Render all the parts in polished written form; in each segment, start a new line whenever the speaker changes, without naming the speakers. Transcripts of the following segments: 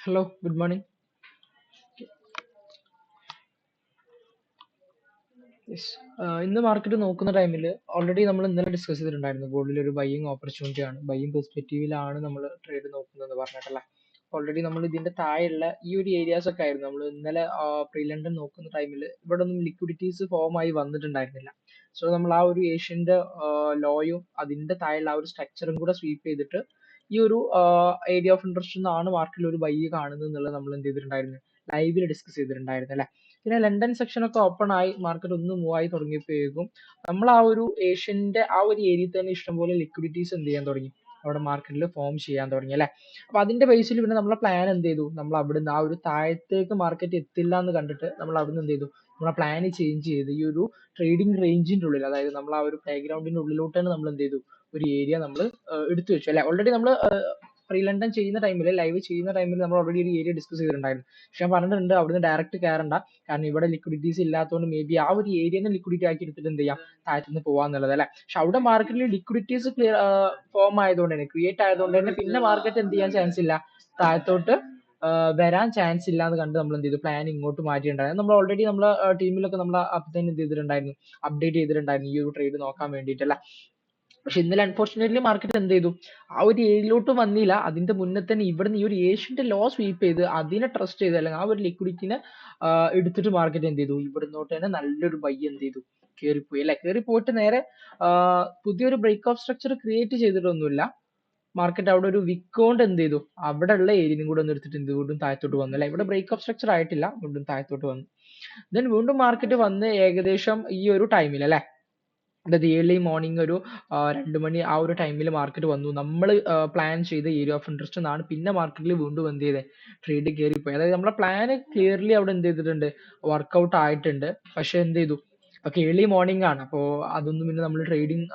Hello, good morning. Yes. ഇന്ന് market നോക്കുന്ന ടൈമിൽ ഓൾറെഡി നമ്മൾ ഇന്നലെ ഡിസ്കസ് ചെയ്തിട്ടുണ്ടായിരുന്നു ഗോൾഡിൽ ഒരു ബൈയിങ് ഓപ്പർച്യൂണിറ്റി ആണ് ബൈയിങ് പെർസ്പെക്റ്റീവിലാണ് നമ്മൾ ട്രേഡ് നോക്കുന്നത് പറഞ്ഞിട്ടല്ലേ. ഓൾറെഡി നമ്മൾ ഇതിന്റെ താഴെയുള്ള ഈ ഒരു ഏരിയാസ് ഒക്കെ ആയിരുന്നു നമ്മൾ ഇന്നലെ പ്രീ ലണ്ടൻ നോക്കുന്ന ടൈമിൽ ഇവിടെ ഒന്നും ലിക്വിഡിറ്റീസ് ഫോം ആയി വന്നിട്ടുണ്ടായിരുന്നില്ല. സോ നമ്മൾ ആ ഒരു ഏഷ്യന്റെ ലോയും അതിന്റെ താഴെയുള്ള ആ ഒരു സ്ട്രക്ചറും കൂടെ സ്വീപ്പ് ചെയ്തിട്ട് ഈ ഒരു ഏരിയ ഓഫ് ഇൻട്രസ്റ്റ് എന്നാണ് മാർക്കറ്റിൽ ഒരു ബൈ കാണുന്നത് എന്നുള്ളത് നമ്മൾ എന്ത് ചെയ്തിട്ടുണ്ടായിരുന്നു, ലൈവിൽ ഡിസ്കസ് ചെയ്തിട്ടുണ്ടായിരുന്നു അല്ലെ. പിന്നെ ലണ്ടൻ സെക്ഷൻ ഒക്കെ ഓപ്പൺ ആയി മാർക്കറ്റ് ഒന്ന് മൂവ് ആയി തുടങ്ങിയപ്പോഴേക്കും നമ്മൾ ആ ഒരു ഏഷ്യന്റെ ആ ഒരു ഏരിയയിൽ തന്നെ ഇഷ്ടംപോലെ ലിക്വിഡിറ്റീസ് എന്ത് ചെയ്യാൻ തുടങ്ങി, അവിടെ മാർക്കറ്റിൽ ഫോം ചെയ്യാൻ തുടങ്ങി അല്ലെ. അപ്പൊ അതിന്റെ ബേസിൽ പിന്നെ നമ്മളെ പ്ലാൻ എന്ത് ചെയ്തു, നമ്മൾ അവിടുന്ന് ആ ഒരു താഴത്തേക്ക് മാർക്കറ്റ് എത്തില്ല എന്ന് കണ്ടിട്ട് നമ്മൾ അവിടുന്ന് എന്ത് ചെയ്തു, നമ്മളെ പ്ലാൻ ചേഞ്ച് ചെയ്ത് ഈ ഒരു ട്രേഡിംഗ് റേഞ്ചിന്റെ ഉള്ളിൽ, അതായത് നമ്മൾ ആ ഒരു പ്ലേ ഗ്രൗണ്ടിന്റെ ഉള്ളിലോട്ട് തന്നെ നമ്മൾ എന്ത് ചെയ്തു, ഒരു ഏരിയ നമ്മൾ എടുത്തു വെച്ചു അല്ലെ. ഓൾറെഡി നമ്മൾ പ്രീ ലണ്ടൻ ചെയ്യുന്ന ടൈമിൽ, ലൈവ് ചെയ്യുന്ന ടൈമിൽ നമ്മൾ ഓൾറെഡി ഒരു ഏരിയ ഡിസ്കസ് ചെയ്തിട്ടുണ്ടായിരുന്നു. പക്ഷെ ഞാൻ പറഞ്ഞിട്ടുണ്ട് അവിടുന്ന് ഡയറക്റ്റ് കയറണ്ട, കാരണം ഇവിടെ ലിക്വിഡിറ്റീസ് ഇല്ലാത്തതുകൊണ്ട് മേ ബി ആ ഒരു ഏരിയനെ ലിക്വിഡിറ്റി ആക്കി എടുത്തിട്ട് എന്ത് ചെയ്യാം, താഴത്തുനിന്ന് പോവാന്നുള്ളത് അല്ലെ. പക്ഷെ അവിടെ മാർക്കറ്റിൽ ലിക്വിഡിറ്റീസ് ഫോം ആയതുകൊണ്ട് തന്നെ, ക്രിയേറ്റ് ആയതുകൊണ്ട് തന്നെ പിന്നെ മാർക്കറ്റ് എന്ത് ചെയ്യാൻ ചാൻസ് ഇല്ല, താഴത്തോട്ട് വരാൻ ചാൻസ് ഇല്ല എന്ന് കണ്ട് നമ്മൾ എന്ത് ചെയ്തു, പ്ലാൻ ഇങ്ങോട്ട് മാറ്റിയിട്ടുണ്ടായിരുന്നു. നമ്മൾ ഓൾറെഡി നമ്മളെ ടീമിലൊക്കെ നമ്മൾ അപ്പം തന്നെ എന്ത് ചെയ്തിട്ടുണ്ടായിരുന്നു, അപ്ഡേറ്റ് ചെയ്തിട്ടുണ്ടായിരുന്നു ഈ ഒരു ട്രേഡ് നോക്കാൻ വേണ്ടിയിട്ടല്ല. പക്ഷെ ഇന്നലെ അൺഫോർച്ചുനേറ്റ്ലി മാർക്കറ്റ് എന്ത് ചെയ്തു, ആ ഒരു ഏരിയയിലോട്ട് വന്നില്ല. അതിന്റെ മുന്നേ തന്നെ ഇവിടുന്ന് ഈ ഒരു ഏഷ്യന്റെ ലോ സ്വീപ്പ് ചെയ്ത് അതിനെ ട്രസ്റ്റ് ചെയ്ത്, അല്ലെങ്കിൽ ആ ഒരു ലിക്വിഡിറ്റിനെ എടുത്തിട്ട് മാർക്കറ്റ് എന്ത് ചെയ്തു, ഇവിടുന്നോട്ട് തന്നെ നല്ലൊരു ബൈ എന്ത് ചെയ്തു, കയറിപ്പോയി അല്ലെ. കയറി പോയിട്ട് നേരെ പുതിയൊരു ബ്രേക്ക് ഓഫ് സ്ട്രക്ചർ ക്രിയേറ്റ് ചെയ്തിട്ടൊന്നുമില്ല. മാർക്കറ്റ് അവിടെ ഒരു വിക്ക് കൊണ്ട് എന്ത് ചെയ്തു, അവിടെ ഉള്ള ഏരിയനും കൂടെ ഒന്ന് എടുത്തിട്ട് എന്ത് വീണ്ടും താഴത്തോട്ട് വന്നു അല്ലെ. ഇവിടെ ബ്രേക്ക് ഓഫ് സ്ട്രക്ചർ ആയിട്ടില്ല, വീണ്ടും താഴത്തോട്ട് വന്നു. ദെൻ വീണ്ടും മാർക്കറ്റ് വന്ന് ഏകദേശം ഈ ഒരു ടൈമിൽ അല്ലെ, അതായത് ഏർലി മോർണിംഗ് ഒരു 2 മണി ആ ഒരു ടൈമിൽ മാർക്കറ്റ് വന്നു. നമ്മൾ പ്ലാൻ ചെയ്ത ഏരിയ ഓഫ് ഇൻട്രസ്റ്റ് എന്നാണ് പിന്നെ മാർക്കറ്റിൽ വീണ്ടും എന്ത് ചെയ്തത്, ട്രേഡ് കയറിപ്പോയി. അതായത് നമ്മുടെ പ്ലാൻ ക്ലിയർലി അവിടെ എന്ത് ചെയ്തിട്ടുണ്ട്, വർക്ക്ഔട്ട് ആയിട്ടുണ്ട്. പക്ഷെ എന്ത് ചെയ്തു, ഒക്കെ ഏർലി മോർണിംഗ് ആണ്, അപ്പോൾ അതൊന്നും പിന്നെ നമ്മൾ ട്രേഡിങ്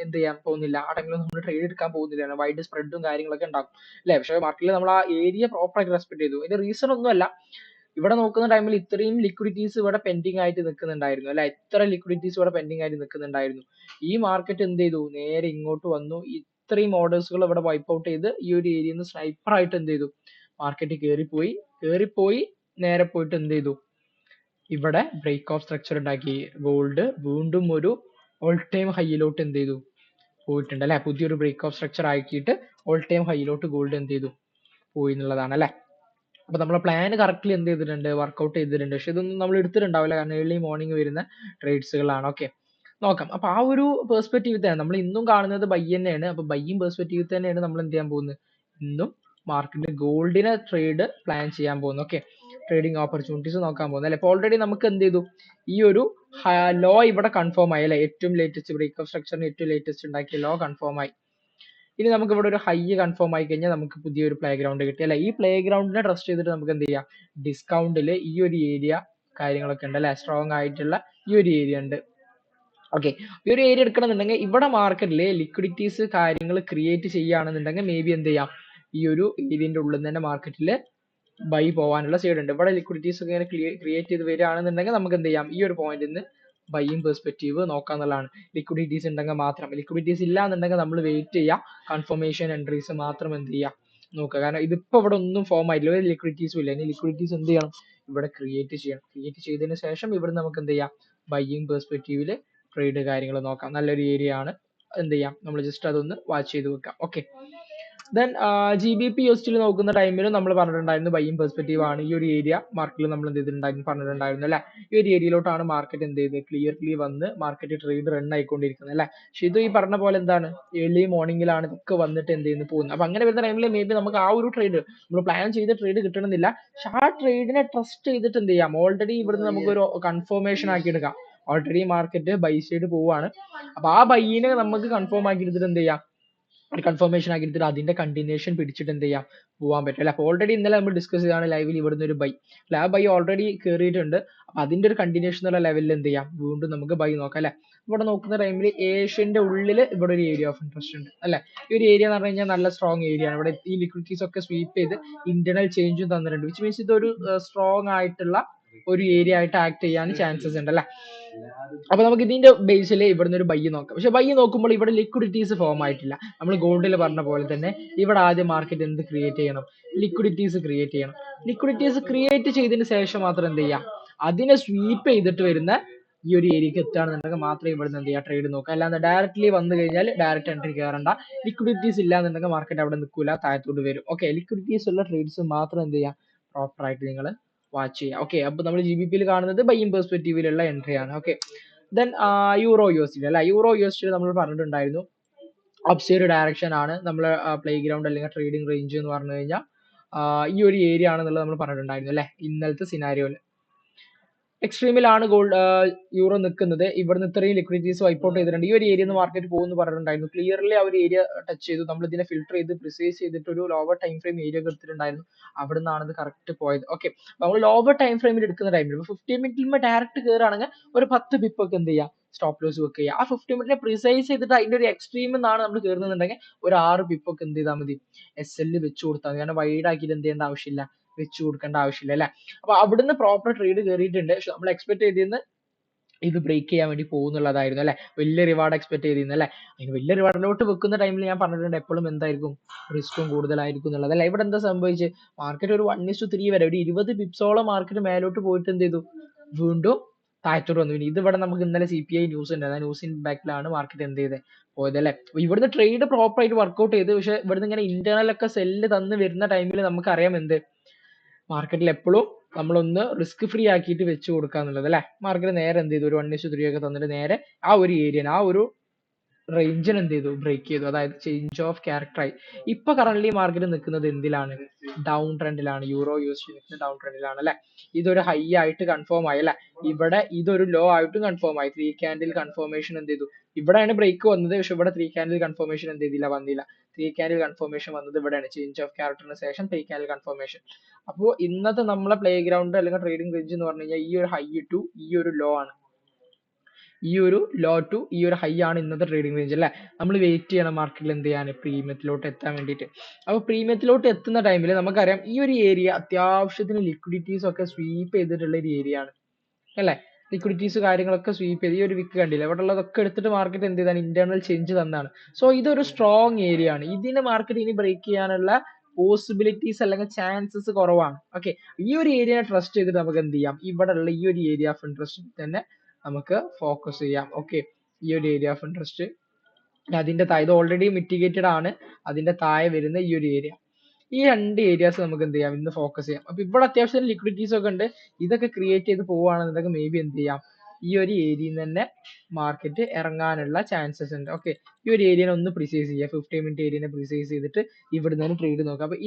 എന്ത് ചെയ്യാൻ പോകുന്നില്ല, ആ ടൈമിൽ നമ്മൾ ട്രേഡ് എടുക്കാൻ പോകുന്നില്ല, വൈഡ് സ്പ്രെഡും കാര്യങ്ങളൊക്കെ ഉണ്ടാകും അല്ലെ. പക്ഷെ മാർക്കറ്റിൽ നമ്മൾ ആ ഏരിയ പ്രോപ്പർ ആയിട്ട് റെസ്പെക്ട് ചെയ്തു. ഇതിന്റെ റീസൺ ഒന്നുമല്ല, ഇവിടെ നോക്കുന്ന ടൈമിൽ ഇത്രയും ലിക്വിഡിറ്റീസ് ഇവിടെ പെൻഡിങ് ആയിട്ട് നിൽക്കുന്നുണ്ടായിരുന്നു അല്ലെ. ഇത്ര ലിക്വിഡിറ്റീസ് ഇവിടെ പെൻഡിങ് ആയിട്ട് നിൽക്കുന്നുണ്ടായിരുന്നു. ഈ മാർക്കറ്റ് എന്ത് ചെയ്തു, നേരെ ഇങ്ങോട്ട് വന്നു, ഇത്രയും ഓർഡേഴ്സുകൾ ഇവിടെ വൈപ്പ് ഔട്ട് ചെയ്ത് ഈ ഒരു ഏരിയയിൽ നിന്ന് സ്നൈപ്പർ ആയിട്ട് എന്ത് ചെയ്തു, മാർക്കറ്റ് കയറിപ്പോയി നേരെ പോയിട്ട് എന്ത് ചെയ്തു, ഇവിടെ ബ്രേക്ക് ഓഫ് സ്ട്രക്ചർ ഉണ്ടാക്കി. ഗോൾഡ് വീണ്ടും ഒരു ഓൾ ടൈം ഹൈയിലോട്ട് എന്ത് ചെയ്തു, പോയിട്ടുണ്ട് അല്ലെ. പുതിയൊരു ബ്രേക്ക് ഓഫ് സ്ട്രക്ചർ ആക്കിയിട്ട് ഓൾ ടൈം ഹൈയിലോട്ട് ഗോൾഡ് എന്ത് ചെയ്തു, പോയി എന്നുള്ളതാണ് അല്ലെ. അപ്പൊ നമ്മളെ പ്ലാൻ കറക്റ്റ്ലി എന്ത് ചെയ്തിട്ടുണ്ട്, വർക്ക്ഔട്ട് ചെയ്തിട്ടുണ്ട്. പക്ഷെ ഇതൊന്നും നമ്മൾ എടുത്തിട്ടുണ്ടാവില്ല, കാരണം ഏർലി മോർണിംഗ് വരുന്ന ട്രേഡ്സുകളാണ്. ഓക്കെ, നോക്കാം. അപ്പൊ ആ ഒരു പെർസ്പെക്റ്റീവ് തന്നെ നമ്മൾ ഇന്നും കാണുന്നത് ബൈ തന്നെയാണ്. അപ്പൊ ബൈയും പെർസ്പെക്റ്റീവ് തന്നെയാണ് നമ്മൾ എന്ത് ചെയ്യാൻ പോകുന്നത്, ഇന്നും മാർക്കറ്റിൽ ഗോൾഡിനെ ട്രേഡ് പ്ലാൻ ചെയ്യാൻ പോകുന്നത്. ഓക്കെ, ട്രേഡിംഗ് ഓപ്പർച്യൂണിറ്റീസ് നോക്കാൻ പോകുന്നത് അല്ലെ. അപ്പൊ ഓൾറെഡി നമുക്ക് എന്ത് ചെയ്തു, ഈ ഒരു ലോ ഇവിടെ കൺഫേം ആയി അല്ലെ. ഏറ്റവും ലേറ്റസ്റ്റ് ബ്രേക്ക് ഓഫ് സ്ട്രക്ചറിന് ഏറ്റവും ലേറ്റസ്റ്റ് ഉണ്ടാക്കിയ ലോ കൺഫേം ആയി. ഇനി നമുക്ക് ഇവിടെ ഒരു ഹൈ കൺഫേം ആയി കഴിഞ്ഞാൽ നമുക്ക് പുതിയൊരു പ്ലേ ഗ്രൗണ്ട് കിട്ടി അല്ലെ. ഈ പ്ലേ ഗ്രൗണ്ടിനെ ട്രസ്റ്റ് ചെയ്തിട്ട് നമുക്ക് എന്ത് ചെയ്യാം, ഡിസ്കൗണ്ടിൽ ഈ ഒരു ഏരിയ കാര്യങ്ങളൊക്കെ ഉണ്ട് അല്ലെ, സ്ട്രോങ് ആയിട്ടുള്ള ഈ ഒരു ഏരിയ ഉണ്ട്. ഓക്കെ, ഈ ഒരു ഏരിയ എടുക്കണമെന്നുണ്ടെങ്കിൽ ഇവിടെ മാർക്കറ്റിൽ ലിക്വിഡിറ്റീസ് കാര്യങ്ങൾ ക്രിയേറ്റ് ചെയ്യുകയാണെന്നുണ്ടെങ്കിൽ മേ ബി എന്ത് ചെയ്യാം, ഈ ഒരു ഏരിയന്റെ ഉള്ളിൽ തന്നെ മാർക്കറ്റിൽ ബൈ പോകാനുള്ള സൈഡ് ഉണ്ട്. ഇവിടെ ലിക്വിഡിറ്റീസ് ഒക്കെ ഇങ്ങനെ ക്രിയേറ്റ് ചെയ്ത് വരികയാണെന്നുണ്ടെങ്കിൽ നമുക്ക് എന്ത് ചെയ്യാം, ഈ ഒരു പോയിന്റിൽ നിന്ന് ബൈയിങ് പെർസ്പെക്റ്റീവ് നോക്കാന്നുള്ളതാണ്. ലിക്വിഡിറ്റീസ് ഉണ്ടെങ്കിൽ മാത്രം. ലിക്വിഡിറ്റീസ് ഇല്ല എന്നുണ്ടെങ്കിൽ നമ്മൾ വെയിറ്റ് ചെയ്യാം, കൺഫർമേഷൻ എൻട്രീസ് മാത്രം എന്ത് ചെയ്യാം, നോക്കുക. കാരണം ഇതിപ്പോ ഇവിടെ ഒന്നും ഫോം ആയിട്ടില്ല, ഒരു ലിക്വിഡിറ്റീസും ഇല്ല. ഇനി ലിക്വിഡിറ്റീസ് എന്ത് ചെയ്യണം, ഇവിടെ ക്രിയേറ്റ് ചെയ്യണം. ക്രിയേറ്റ് ചെയ്തതിന് ശേഷം ഇവിടെ നമുക്ക് എന്ത് ചെയ്യാം, ബൈയിങ് പെർസ്പെക്റ്റീവില് ട്രേഡ് കാര്യങ്ങൾ നോക്കാം. നല്ലൊരു ഏരിയ ആണ്, എന്ത് ചെയ്യാം, നമ്മൾ ജസ്റ്റ് അതൊന്ന് വാച്ച് ചെയ്ത് വെക്കാം. ഓക്കെ, ദെൻ GBP USD നോക്കുന്ന ടൈമിലും നമ്മൾ പറഞ്ഞിട്ടുണ്ടായിരുന്നു ബൈയിങ് പെർസ്പെക്റ്റീവ് ആണ്. ഈ ഒരു ഏരിയ മാർക്കറ്റിൽ നമ്മൾ എന്ത് ചെയ്തിട്ടുണ്ടായിരുന്നു, പറഞ്ഞിട്ടുണ്ടായിരുന്നു അല്ലെ. ഈ ഒരു ഏരിയയിലോട്ടാണ് മാർക്കറ്റ് എന്ത് ചെയ്ത് ക്ലിയർലി വന്ന് മാർക്കറ്റ് ട്രേഡ് റൺ ആയിക്കൊണ്ടിരിക്കുന്നത് അല്ലെ. പക്ഷെ ഇത് ഈ പറഞ്ഞ പോലെ എന്താണ്, ഏർലി മോർണിംഗിലാണ് ഇതൊക്കെ വന്നിട്ട് എന്ത് ചെയ്യുന്നു, പോകുന്നത്. അപ്പൊ അങ്ങനെ വരുന്ന ടൈമിൽ മേ ബി നമുക്ക് ആ ഒരു ട്രേഡ്, നമ്മൾ പ്ലാൻ ചെയ്ത ട്രേഡ് കിട്ടണമെന്നില്ല. പക്ഷെ ആ ട്രേഡിനെ ട്രസ്റ്റ് ചെയ്തിട്ട് എന്ത് ചെയ്യാം, ഓൾറെഡി ഇവിടുന്ന് നമുക്ക് ഒരു കൺഫർമേഷൻ ആക്കി എടുക്കാം. ഓൾറെഡി മാർക്കറ്റ് ബൈ സൈഡ് പോവാണ്. അപ്പൊ ആ ബൈയിനെ നമുക്ക് കൺഫേം ആക്കി എടുത്തിട്ട് എന്ത് ചെയ്യാം, ഒരു കൺഫർമേഷൻ ആക്കി എടുത്തിട്ട് അതിന്റെ കണ്ടിന്യൂഷൻ പിടിച്ചിട്ട് എന്ത് ചെയ്യാം, പോകാൻ പറ്റും അല്ലെ. അപ്പൊ ഓൾറെഡി ഇന്നലെ നമ്മൾ ഡിസ്കസ് ചെയ്താണ് ലൈവിൽ ഇവിടുന്ന് ഒരു ബൈ അല്ലെ. ആ ബൈ ഓൾറെഡി കയറിയിട്ടുണ്ട്. അപ്പൊ അതിന്റെ ഒരു കണ്ടിന്യൂഷൻ എന്നുള്ള ലെവലിൽ എന്ത് ചെയ്യാം, വീണ്ടും നമുക്ക് ബൈ നോക്കാം അല്ലെ. ഇവിടെ നോക്കുന്ന ടൈമിൽ ഏഷ്യന്റെ ഉള്ളിൽ ഇവിടെ ഒരു ഏരിയ ഓഫ് ഇൻട്രസ്റ്റ് ഉണ്ട് അല്ലെ. ഈ ഒരു ഏരിയ എന്ന് പറഞ്ഞു കഴിഞ്ഞാൽ നല്ല സ്ട്രോങ് ഏരിയ ആണ്. ഇവിടെ ഈ ലിക്വിഡിറ്റീസ് ഒക്കെ സ്വീപ്പ് ചെയ്ത് ഇന്റർണൽ ചേഞ്ചും തന്നിട്ടുണ്ട്, വിച്ച് മീൻസ് ഇതൊരു സ്ട്രോങ് ആയിട്ടുള്ള ഒരു ഏരിയ ആയിട്ട് ആക്ട് ചെയ്യാൻ ചാൻസസ് ഉണ്ട് അല്ലെ. അപ്പൊ നമുക്ക് ഇതിന്റെ ബേസിൽ ഇവിടുന്ന് ഒരു ബൈ നോക്കാം. പക്ഷെ ബൈ നോക്കുമ്പോൾ ഇവിടെ ലിക്വിഡിറ്റീസ് ഫോം ആയിട്ടില്ല. നമ്മൾ ഗോൾഡിൽ പറഞ്ഞ പോലെ തന്നെ ഇവിടെ ആദ്യം മാർക്കറ്റ് എന്ത് ക്രിയേറ്റ് ചെയ്യണം? ലിക്വിഡിറ്റീസ് ക്രിയേറ്റ് ചെയ്യണം. ലിക്വിഡിറ്റീസ് ക്രിയേറ്റ് ചെയ്തതിന് ശേഷം മാത്രം എന്ത് ചെയ്യാം? അതിനെ സ്വീപ്പ് ചെയ്തിട്ട് വരുന്ന ഈ ഒരു ഏരിയക്ക് എത്തുകയാണെന്നുണ്ടെങ്കിൽ മാത്രമേ ഇവിടുന്ന് എന്ത് ചെയ്യുക? ട്രേഡ് നോക്കുക. അല്ലാതെ ഡയറക്റ്റ്ലി വന്നു കഴിഞ്ഞാൽ ഡയറക്റ്റ് എൻട്രി കയറണ്ട. ലിക്വിഡിറ്റീസ് ഇല്ലാന്നുണ്ടെങ്കിൽ മാർക്കറ്റ് അവിടെ നിൽക്കൂല, താഴത്തോട്ട് വരും. ഓക്കെ, ലിക്വിഡിറ്റീസ് ഉള്ള ട്രേഡ്സ് മാത്രം എന്ത് ചെയ്യുക? പ്രോപ്പർ ആയിട്ട് നിങ്ങൾ വാച്ച് ചെയ്യുക. ഓക്കെ, അപ്പൊ നമ്മൾ GBP കാണുന്നത് ബൈയിങ് പെർസ്പെക്റ്റീവിലുള്ള എൻട്രി ആണ്. ഓക്കെ, ദെൻ യൂറോ USD അല്ല, യൂറോ USD നമ്മൾ പറഞ്ഞിട്ടുണ്ടായിരുന്നു അപ്സൈഡ് ഡയറക്ഷൻ ആണ് നമ്മൾ പ്ലേ ഗ്രൗണ്ട് അല്ലെങ്കിൽ ട്രേഡിംഗ് റേഞ്ച് എന്ന് പറഞ്ഞു കഴിഞ്ഞാൽ ഈ ഒരു ഏരിയ ആണെന്നുള്ളത് നമ്മൾ പറഞ്ഞിട്ടുണ്ടായിരുന്നു അല്ലെ ഇന്നലത്തെ സിനാരിയോയിൽ. എക്സ്ട്രീമിലാണ് യൂറോ നിൽക്കുന്നത്. ഇവിടുന്ന് ഇത്രയും ലിക്വിഡിറ്റീസ് വൈപ്പ് ഔട്ട് ചെയ്തിട്ടുണ്ട്. ഈ ഒരു ഏരിയ മാർക്കറ്റ് പോകുമെന്ന് പറഞ്ഞിട്ടുണ്ടായിരുന്നു. ക്ലിയർലി ആ ഒരു ഏരിയ ടച്ച് ചെയ്തു. നമ്മൾ ഇതിനെ ഫിൽട്ടർ ചെയ്ത് പ്രിസൈസ് ചെയ്തിട്ട് ഒരു ലോവർ ടൈം ഫ്രെയിം ഏരിയ എടുത്തിട്ടുണ്ടായിരുന്നു. അവിടെ നിന്നാണ് ഇത് കറക്റ്റ് പോയത്. ഓക്കെ, നമ്മൾ ലോവർ ടൈം ഫ്രെയിമിൽ എടുക്കുന്ന ടൈമിൽ 50 മിനിറ്റിൽ ഡയറക്റ്റ് കയറുകയാണെങ്കിൽ ഒരു 10 പിപ്പ് ഒക്കെ എന്ത് ചെയ്യുക? സ്റ്റോപ്പ് ലോസ് വെക്കുക ചെയ്യുക. ആ 50 മിനിറ്റിനെ പ്രിസൈസ് ചെയ്തിട്ട് അതിന്റെ ഒരു എക്സ്ട്രീം എന്നാണ് നമ്മൾ കയറുന്നുണ്ടെങ്കിൽ ഒരു 6 പിപ്പ് ഒക്കെ എന്ത് ചെയ്താൽ മതി? SL വെച്ച് കൊടുത്താൽ മതി. കാരണം വൈഡ് ആക്കിയിട്ട് എന്ത് ചെയ്യേണ്ട ആവശ്യമില്ല, വെച്ച് കൊടുക്കേണ്ട ആവശ്യമില്ല അല്ലെ. അപ്പൊ അവിടുന്ന് പ്രോപ്പർ ട്രേഡ് കയറിയിട്ടുണ്ട്. പക്ഷെ നമ്മൾ എക്സ്പെക്ട് ചെയ്തിരുന്ന ഇത് ബ്രേക്ക് ചെയ്യാൻ വേണ്ടി പോകുന്നുള്ളതായിരുന്നു അല്ലെ. വലിയ റിവാർഡ് എക്സ്പെക്ട് ചെയ്തിരുന്നു അല്ലെ. അതിന് വലിയ റിവാർഡിലോട്ട് വെക്കുന്ന ടൈമിൽ ഞാൻ പറഞ്ഞിട്ടുണ്ട് എപ്പോഴും എന്തായിരിക്കും? റിസ്ക്കും കൂടുതലായിരിക്കും എന്നുള്ളത് അല്ലെ. ഇവിടെ എന്താ സംഭവിച്ചത്? മാർക്കറ്റ് ഒരു 1:3 വരെ ഒരു 20 പിപ്സോളം മാർക്കറ്റ് മേലോട്ട് പോയിട്ട് എന്ത് ചെയ്തു? വീണ്ടും താഴത്തോട്ട് വന്നു. ഇത് ഇവിടെ നമുക്ക് ഇന്നലെ CPI ന്യൂസ് ഉണ്ട്. ആ ന്യൂസ് ഇമ്പാക്റ്റിലാണ് മാർക്കറ്റ് എന്ത് ചെയ്തത്? പോയത് അല്ലെ. ഇവിടുന്ന് ട്രേഡ് പ്രോപ്പർ ആയിട്ട് വർക്ക്ഔട്ട് ചെയ്ത്, പക്ഷെ ഇവിടുന്ന് ഇങ്ങനെ ഇന്റേണൽ ഒക്കെ സെല്ല് തന്ന് വരുന്ന ടൈമിൽ നമുക്കറിയാം എന്ത് മാർക്കറ്റിൽ എപ്പോഴും നമ്മളൊന്ന് റിസ്ക് ഫ്രീ ആക്കിയിട്ട് വെച്ച് കൊടുക്കുക എന്നുള്ളത് അല്ലെ. മാർക്കറ്റ് നേരെ എന്ത് ചെയ്തു? ഒരു 1:3 ഒക്കെ തന്നിട്ട് നേരെ ആ ഒരു ഏരിയ, ആ ഒരു റേഞ്ചിന് എന്ത് ചെയ്തു? ബ്രേക്ക് ചെയ്തു. അതായത് ചേഞ്ച് ഓഫ് ക്യാരക്ടർ ആയി. ഇപ്പൊ കറന്റ് മാർക്കറ്റ് നിൽക്കുന്നത് എന്തിലാണ്? ഡൗൺ ട്രെൻഡിലാണ്. യൂറോ USD നിൽക്കുന്നത് ഡൗൺ ട്രെൻഡിലാണ് അല്ലെ. ഇതൊരു ഹൈ ആയിട്ട് കൺഫേം ആയി അല്ലെ. ഇവിടെ ഇതൊരു ലോ ആയിട്ടും കൺഫേം ആയി. 3 ക്യാൻഡിൽ കൺഫർമേഷൻ എന്ത് ചെയ്തു? ഇവിടെയാണ് ബ്രേക്ക് വന്നത്. പക്ഷെ ഇവിടെ 3 ക്യാൻഡിൽ കൺഫർമേഷൻ എന്ത് ചെയ്തില്ല? വന്നില്ല. 3 ക്യാൻഡിൽ കൺഫർമേഷൻ വന്നത് ഇവിടെയാണ്. ചേഞ്ച് ഓഫ് ക്യാരക്ടറിന് ശേഷം 3 ക്യാൻഡിൽ കൺഫർമേഷൻ. അപ്പോൾ ഇന്നത്തെ നമ്മളെ പ്ലേ ഗ്രൗണ്ട് അല്ലെങ്കിൽ ട്രേഡിംഗ് റേഞ്ച് എന്ന് പറഞ്ഞു കഴിഞ്ഞാൽ ഈ ഒരു ഹൈ ടു ഈ ഒരു ലോ ആണ്. ഈ ഒരു ലോ ടു ഈ ഒരു ഹൈ ആണ് ഇന്നത്തെ ട്രേഡിംഗ് റേഞ്ച് അല്ലെ. നമ്മൾ വെയിറ്റ് ചെയ്യണം മാർക്കറ്റിൽ എന്ത് ചെയ്യാൻ? പ്രീമിയത്തിലോട്ട് എത്താൻ വേണ്ടിയിട്ട്. അപ്പോൾ പ്രീമിയത്തിലോട്ട് എത്തുന്ന ടൈമിൽ നമുക്കറിയാം ഈ ഒരു ഏരിയ അത്യാവശ്യത്തിന് ലിക്വിഡിറ്റീസ് ഒക്കെ സ്വീപ്പ് ചെയ്തിട്ടുള്ള ഒരു ഏരിയ ആണ് അല്ലെ. ലിക്വിഡിറ്റീസ് കാര്യങ്ങളൊക്കെ സ്വീപ്പ് ചെയ്ത് ഈ ഒരു വിക്ക് കണ്ടില്ല, ഇവിടെ ഉള്ളതൊക്കെ എടുത്തിട്ട് മാർക്കറ്റ് എന്ത് ചെയ്താണ്? ഇന്റേണൽ ചേഞ്ച് തന്നാണ്. സോ ഇതൊരു സ്ട്രോങ് ഏരിയ ആണ്. ഇതിനെ മാർക്കറ്റ് ഇനി ബ്രേക്ക് ചെയ്യാനുള്ള പോസിബിലിറ്റീസ് അല്ലെങ്കിൽ ചാൻസസ് കുറവാണ്. ഓക്കെ, ഈ ഒരു ഏരിയനെ ട്രസ്റ്റ് ചെയ്തിട്ട് നമുക്ക് എന്ത് ചെയ്യാം? ഇവിടെ ഉള്ള ഈ ഒരു ഏരിയ ഓഫ് ഇൻട്രസ്റ്റ് തന്നെ നമുക്ക് ഫോക്കസ് ചെയ്യാം. ഓക്കെ, ഈ ഒരു ഏരിയ ഓഫ് ഇൻട്രസ്റ്റ് അതിന്റെ താഴെ, ഇത് ഓൾറെഡി മിറ്റിഗേറ്റഡ് ആണ്. അതിന്റെ താഴെ വരുന്ന ഈ ഒരു ഏരിയ, ഈ രണ്ട് ഏരിയാസ് നമുക്ക് എന്ത് ചെയ്യാം? ഇന്ന് ഫോക്കസ് ചെയ്യാം. അപ്പൊ ഇവിടെ അത്യാവശ്യം ലിക്വിഡിറ്റീസ് ഒക്കെ ഉണ്ട്. ഇതൊക്കെ ക്രിയേറ്റ് ചെയ്ത് പോവുകയാണെന്നുണ്ടെങ്കിൽ മേ ബി എന്ത് ചെയ്യാം? ഈ ഒരു ഏരിയയിൽ നിന്ന് തന്നെ മാർക്കറ്റ് ഇറങ്ങാനുള്ള ചാൻസസ് ഉണ്ട്. ഓക്കെ, ഈ ഒരു ഏരിയനെ ഒന്ന് പ്രിസൈസ് ചെയ്യുക. 50 മിനിറ്റ് ഏരിയനെ പ്രിസൈസ് ചെയ്തിട്ട് ഇവിടുന്ന് തന്നെ ട്രേഡ് നോക്കുക. അപ്പൊ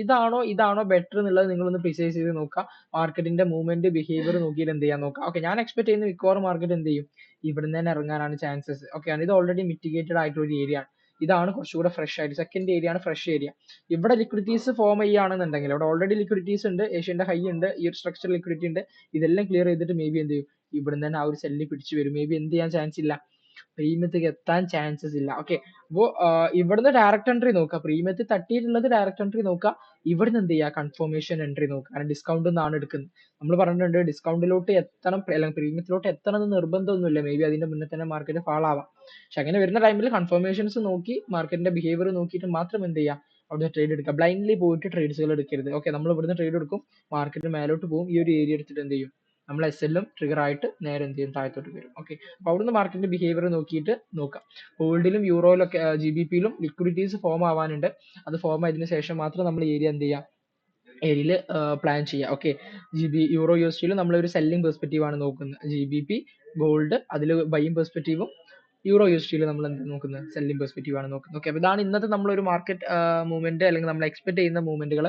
ഇതാണോ ബെറ്റർ എന്നുള്ളത് നിങ്ങളൊന്ന് പ്രിസൈസ് ചെയ്ത് നോക്കുക. മാർക്കറ്റിന്റെ മൂവ്മെന്റ് ബിഹേവിയർ നോക്കിയിട്ട് എന്ത് ചെയ്യാൻ നോക്കുക. ഓക്കെ, ഞാൻ എക്സ്പെക്ട് ചെയ്യുന്ന മിക്കവാറും മാർക്കറ്റ് എന്ത് ചെയ്യും? ഇവിടുന്ന് തന്നെ ഇറങ്ങാനാണ് ചാൻസസ്. ഓക്കെ, ഇത് ഓൾറെഡി മിറ്റിഗേറ്റഡ് ആയിട്ടുള്ള ഒരു ഏരിയ ആണ്. ഇതാണ് കുറച്ചുകൂടെ ഫ്രഷ് ആയിട്ട്, സെക്കൻഡ് ഏരിയ ആണ് ഫ്രഷ് ഏരിയ. ഇവിടെ ലിക്വിഡിറ്റീസ് ഫോം ചെയ്യുകയാണെന്നുണ്ടെങ്കിൽ ഇവിടെ ഓൾറെഡി ലിക്വിഡിറ്റീസ് ഉണ്ട്, ഏഷ്യന്റെ ഹൈ ഉണ്ട്, ഈ ഒരു സ്ട്രക്ചർ ലിക്വിഡിറ്റി ഉണ്ട്. ഇതെല്ലാം ക്ലിയർ ചെയ്തിട്ട് മേ ബി എന്ത് ചെയ്യും? ഇവിടുന്ന് തന്നെ ആ ഒരു സെല്ലിൽ പിടിച്ചു വരും. മേ ബി എന്ത് ചെയ്യാൻ ചാൻസ് ഇല്ല? പ്രീമിയത്തേക്ക് എത്താൻ ചാൻസസ് ഇല്ല. ഓക്കെ, അപ്പോൾ ഇവിടുന്ന് ഡയറക്റ്റ് എൻട്രി നോക്കുക. പ്രീമിയത്തിൽ തട്ടിയിട്ടുള്ളത് ഡയറക്റ്റ് എൻട്രി നോക്കുക. ഇവിടുന്ന് എന്ത് ചെയ്യുക? കൺഫർമേഷൻ എൻട്രി നോക്കുക. കാരണം ഡിസ്കൗണ്ട് നിന്നാണ് എടുക്കുന്നത്. നമ്മൾ പറഞ്ഞിട്ടുണ്ട് ഡിസ്കൗണ്ടിലോട്ട് എത്തണം അല്ലെങ്കിൽ പ്രീമിയത്തിലോട്ട് എത്തണം എന്ന് നിർബന്ധമൊന്നുമില്ല. മേ ബി അതിന്റെ മുന്നേ തന്നെ മാർക്കറ്റ് ഫാൾ ആവാം. പക്ഷെ അങ്ങനെ വരുന്ന ടൈമിൽ കൺഫർമേഷൻസ് നോക്കി മാർക്കറ്റിന്റെ ബിഹേവിയർ നോക്കിയിട്ട് മാത്രം എന്ത് ചെയ്യുക? അവിടെ ട്രേഡ് എടുക്കുക. ബ്ലൈൻഡ്ലി പോയിട്ട് ട്രേഡ്സുകൾ എടുക്കരുത്. ഓക്കെ, നമ്മൾ ഇവിടുന്ന് ട്രേഡ് എടുക്കും, മാർക്കറ്റ് മേലോട്ട് പോകും, ഈ ഒരു ഏരിയ എടുത്തിട്ട് എന്ത് ചെയ്യും? നമ്മൾ SL ട്രിഗർ ആയിട്ട് നേരെ എന്ത് ചെയ്യും? താഴത്തോട്ട് വരും. ഓക്കെ, അപ്പൊ അവിടുന്ന് മാർക്കറ്റിന്റെ ബിഹേവിയർ നോക്കിയിട്ട് നോക്കാം. ഗോൾഡിലും യൂറോയിലൊക്കെ GBP-യിലും ലിക്വിഡിറ്റീസ് ഫോം ആവാനുണ്ട്. അത് ഫോം ആയതിനു ശേഷം മാത്രം നമ്മൾ ഏരിയ എന്ത് ചെയ്യാം? ഏരിയയിൽ പ്ലാൻ ചെയ്യാം. ഓക്കെ, യൂറോ USD-യിൽ നമ്മൾ ഒരു സെല്ലിംഗ് പെർസ്പെക്റ്റീവ് ആണ് നോക്കുന്നത്. GBP ഗോൾഡ് അതിൽ ബൈയിങ് പെർസ്പെക്റ്റീവും, യൂറോ USD-യിൽ നമ്മൾ എന്ത് നോക്കുന്നത്? സെല്ലിംഗ് പെർസ്പെക്റ്റീവ് ആണ് നോക്കുന്നത്. ഓക്കെ, അപ്പോൾ ഇതാണ് ഇന്നത്തെ നമ്മളൊരു മാർക്കറ്റ് മൂവ്മെന്റ് അല്ലെങ്കിൽ നമ്മൾ എക്സ്പെക്ട് ചെയ്യുന്ന മൂവ്മെന്റുകൾ,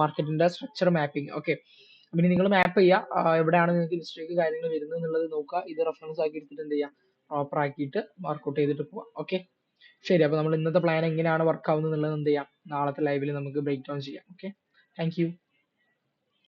മാർക്കറ്റിന്റെ സ്ട്രക്ചർ മാപ്പിംഗ്. ഓക്കെ, പിന്നെ നിങ്ങൾ മാപ്പ് ചെയ്യുക എവിടെയാണ് നിങ്ങൾക്ക് മിസ്റ്റേക്ക് കാര്യങ്ങൾ വരുന്നത് എന്നുള്ളത് നോക്കുക. ഇത് റെഫറൻസ് ആക്കി എടുത്തിട്ട് എന്ത് ചെയ്യുക? പ്രോപ്പർ ആക്കിയിട്ട് വർക്ക്ഔട്ട് ചെയ്തിട്ട് പോവാം. ഓക്കെ, ശരി. അപ്പോൾ നമ്മൾ ഇന്നത്തെ പ്ലാൻ എങ്ങനെയാണ് വർക്ക് ആവുന്നത് എന്നുള്ളത് എന്ത് ചെയ്യാം? നാളത്തെ ലൈവിൽ നമുക്ക് ബ്രേക്ക് ഡൗൺ ചെയ്യാം. Okay, thank you.